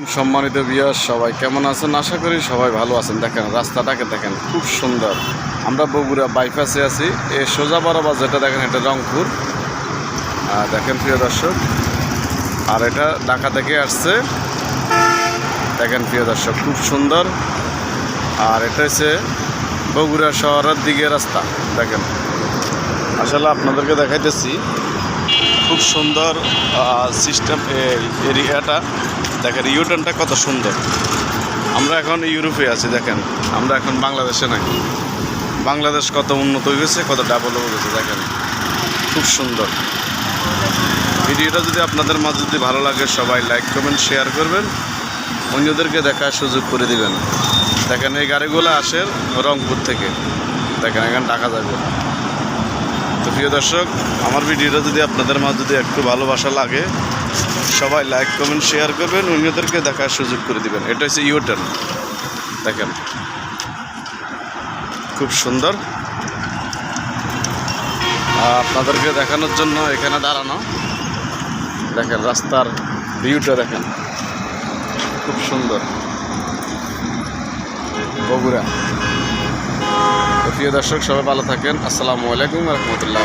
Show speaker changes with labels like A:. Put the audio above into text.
A: সম্মানিত ভিউয়ার্স সবাই কেমন আছেন? আশা করি সবাই ভালো আছেন। দেখেন রাস্তাটাকে দেখেন, খুব সুন্দর। আমরা বগুড়া বাইপাসে আছি। এই সোজা বরাবর যেটা দেখেন এটা রংপুর। দেখেন প্রিয় দর্শক, আর এটা ঢাকা থেকে আসছে। দেখেন প্রিয় দর্শক, খুব সুন্দর। আর এটা হচ্ছে বগুড়া শহরের দিকে রাস্তা। দেখেন আসলে আপনাদেরকে দেখাইতেছি, খুব সুন্দর সিস্টেম এরিয়াটা। দেখেন ইউটার্নটা কত সুন্দর। আমরা এখন ইউরোপে আছি, দেখেন আমরা এখন বাংলাদেশে নাই। বাংলাদেশ কত উন্নত হয়ে গেছে, কত ডেভেলপ হয়ে গেছে। দেখেন খুব সুন্দর। ভিডিওটা যদি আপনাদের মাঝে যদি ভালো লাগে সবাই লাইক কমেন্ট শেয়ার করবেন, অন্যদেরকে দেখার সুযোগ করে দিবেন। দেখেন এই গাড়িগুলো আসে রংপুর থেকে। দেখেন এখানে ঢাকা যাবে। তো প্রিয় দর্শক, আমার ভিডিওটা যদি আপনাদের মাঝে যদি একটু ভালোবাসা লাগে সবাই লাইক কমেন্ট শেয়ার করবেন, অন্যদেরকে দেখার সুযোগ করে দিবেন। এটা হচ্ছে ইউটার্ন। দেখেন খুব সুন্দর। আপনাদেরকে দেখানোর জন্য এখানে দাঁড়ানো। দেখেন রাস্তার ভিউটা দেখেন, খুব সুন্দর। বগুড়া। প্রিয় দর্শক সবাই ভালো থাকেন। আসসালামু আলাইকুম রহমতুল্লাহ।